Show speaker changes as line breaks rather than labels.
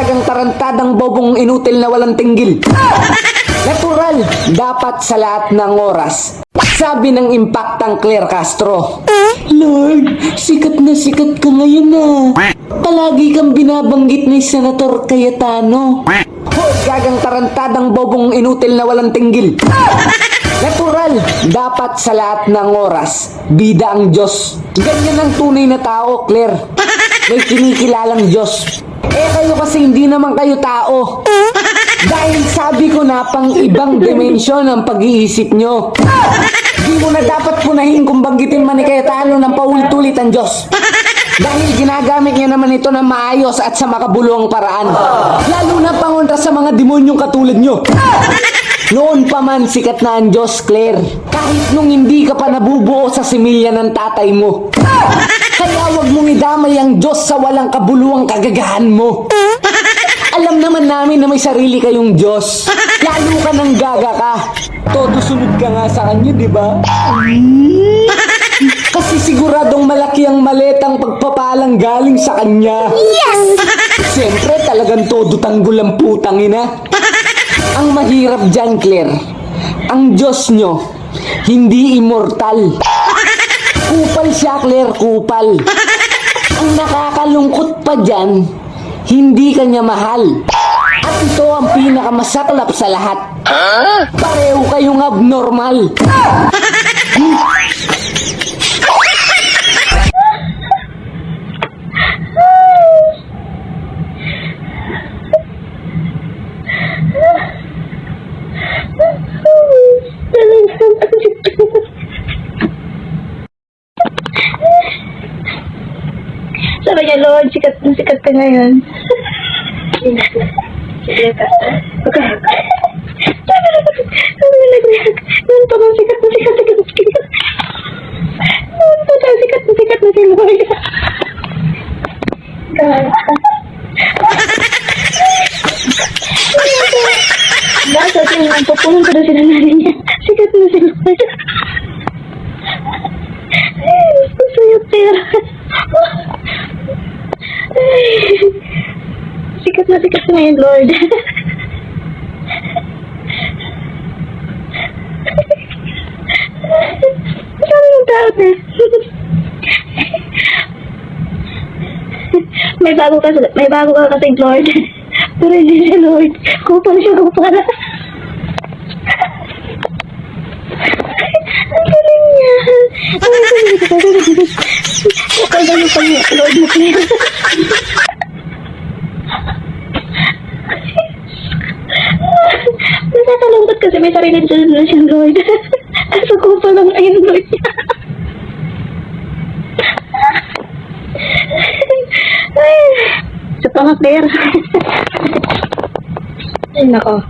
gagang tarantadang bobong inutil na walang tinggil. Natural, dapat sa lahat ng oras. Sabi ng impactang Claire Castro. Lord, sikat na sikat ka ngayon Palagi kang binabanggit ni Senator Cayetano. Gagang tarantadang bobong inutil na walang tinggil. Natural, dapat sa lahat ng oras. Bida ang Diyos. Ganyan ang tunay na tao, Claire. May kinikilalang Diyos. Kayo kasi hindi naman kayo tao. Dahil sabi ko na pang ibang dimensyon ang pag-iisip nyo. Di mo na dapat punahin kung banggitin man ni Cayetano ng paulit-ulit ang Diyos. Dahil ginagamit niya naman ito ng maayos at sa makabuluhang paraan. Lalo na pangontra sa mga demonyong katulad nyo. Noon pa man sikat na ang Diyos, Claire. Kahit nung hindi ka pa nabubuo sa similya ng tatay mo. Kaya wag mong idamay ang Diyos sa walang kabuluhang kagagahan mo. Alam naman namin na may sarili kayong Diyos. Lalo ka nang gaga ka. Todo sunod ka nga sa kanya, di ba? Kasi siguradong malaki ang maletang pagpapalang galing sa kanya. Yes! Siyempre talagang todo tanggol ang putang ina. Ang mahirap dyan, Claire, ang Diyos nyo, hindi immortal. Kupal siya, Claire, kupal. Ang nakakalungkot pa dyan, hindi kanya mahal. At ito ang pinakamasaklap sa lahat. Pareho kayong abnormal.
Sabi niya, Lord, sikat na sikat ka ngayon. Sige ka. Okay. Sabi niya, noon pa bang sikat na sikat na sikat. Noon pa tayo sikat na si Lord. Nasa siya nang pupunong ko na sila nanin niya. Sikat na si Lord. Gusto sa'yo, pera. Sikat na ngayon, Lord. Sabi ng tao na. May bago ka kasi, Lord. Pero hindi siya, Lord. Kupal siya, kupal. Ang galing niya. Okay, ganun pa niya, Lord mo kayo. Nakakalungkot kasi may sarili na siyang Lord. Asa ko pa lang ayun, Lord niya. Sa pang Claire. Ay, nako.